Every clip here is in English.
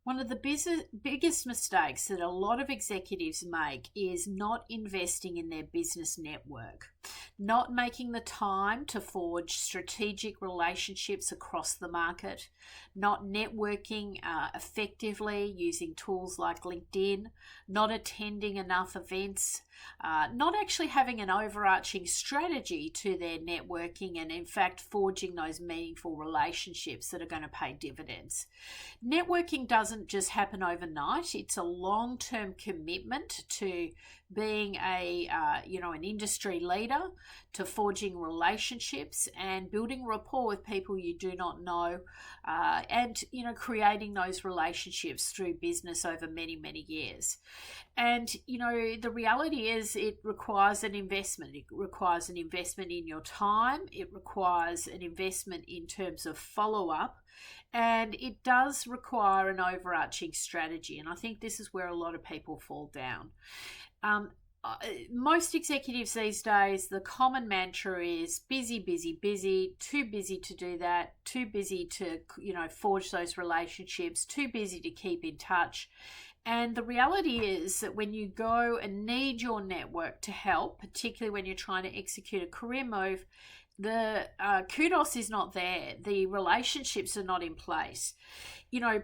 One of the biggest mistakes that a lot of executives make is not investing in their business network, not making the time to forge strategic relationships across the market, not networking effectively using tools like LinkedIn, not attending enough events, not actually having an overarching strategy to their networking, and in fact, forging those meaningful relationships that are going to pay dividends. Networking doesn't just happen overnight. It's a long-term commitment to being an industry leader, to forging relationships and building rapport with people you do not know, and creating those relationships through business over many years. And the reality is it requires an investment. It requires an investment in your time. It requires an investment in terms of follow-up, and it does require an overarching strategy. And I think this is where a lot of people fall down. Um, Most executives these days, the common mantra is busy, too busy to do that, too busy to, forge those relationships, too busy to keep in touch. And the reality is that when you go and need your network to help, particularly when you're trying to execute a career move, the kudos is not there. The relationships are not in place.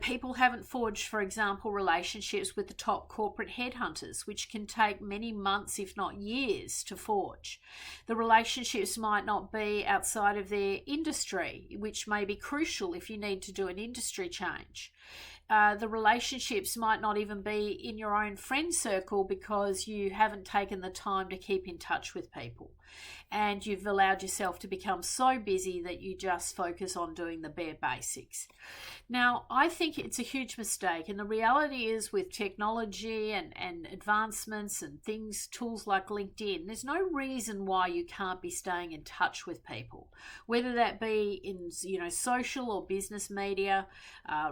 People haven't forged, for example, relationships with the top corporate headhunters, which can take many months, if not years, to forge. The relationships might not be outside of their industry, which may be crucial if you need to do an industry change. The relationships might not even be in your own friend circle because you haven't taken the time to keep in touch with people, and you've allowed yourself to become so busy that you just focus on doing the bare basics. Now, I think it's a huge mistake, and the reality is with technology and advancements and tools like LinkedIn, there's no reason why you can't be staying in touch with people, whether that be in social or business media,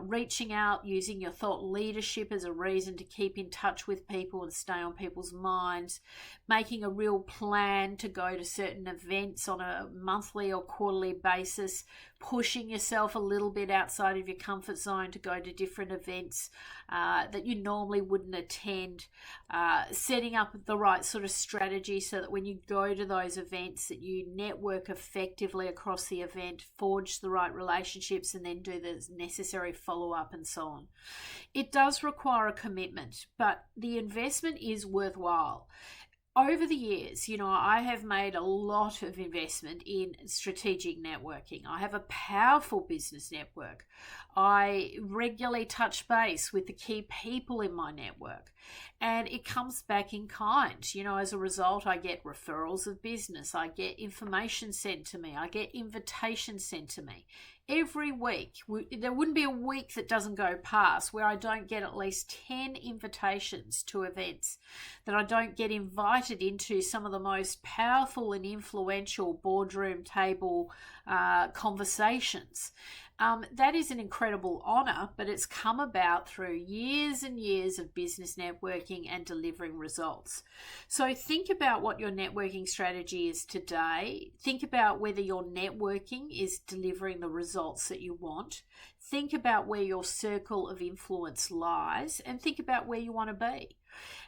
reaching out, using your thought leadership as a reason to keep in touch with people and stay on people's minds, making a real plan to go to certain events on a monthly or quarterly basis, pushing yourself a little bit outside of your comfort zone to go to different events that you normally wouldn't attend, setting up the right sort of strategy so that when you go to those events that you network effectively across the event, forge the right relationships, and then do the necessary follow-up and so on. It does require a commitment, but the investment is worthwhile. Over the years, I have made a lot of investment in strategic networking. I have a powerful business network. I regularly touch base with the key people in my network, and it comes back in kind. As a result, I get referrals of business. I get information sent to me. I get invitations sent to me. Every week, there wouldn't be a week that doesn't go past where I don't get at least 10 invitations to events, that I don't get invited into some of the most powerful and influential boardroom table conversations. That is an incredible honor, but it's come about through years and years of business networking and delivering results. So think about what your networking strategy is today. Think about whether your networking is delivering the results that you want. Think about where your circle of influence lies, and think about where you want to be.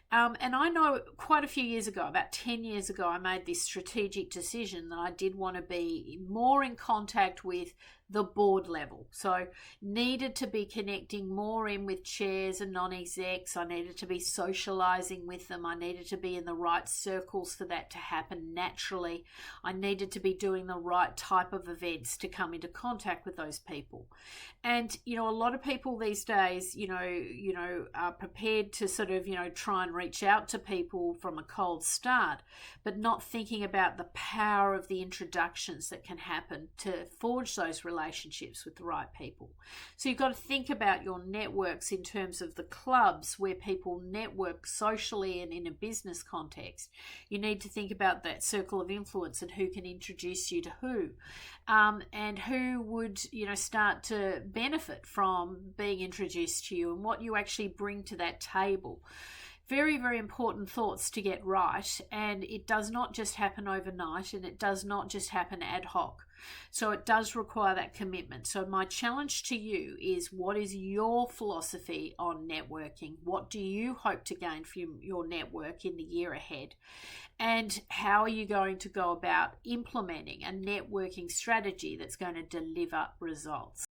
And I know quite a few years ago, about 10 years ago, I made this strategic decision that I did want to be more in contact with the board level. So needed to be connecting more in with chairs and non-execs. I needed to be socializing with them. I needed to be in the right circles for that to happen naturally. I needed to be doing the right type of events to come into contact with those people. And, a lot of people these days, are prepared to sort of, try and reach out to people from a cold start, but not thinking about the power of the introductions that can happen to forge those relationships with the right people. So you've got to think about your networks in terms of the clubs where people network socially and in a business context. You need to think about that circle of influence and who can introduce you to who, and who would, start to benefit from being introduced to you, and what you actually bring to that table. Very, very important thoughts to get right, and it does not just happen overnight, and it does not just happen ad hoc. So it does require that commitment. So my challenge to you is, what is your philosophy on networking? What do you hope to gain from your network in the year ahead? And how are you going to go about implementing a networking strategy that's going to deliver results?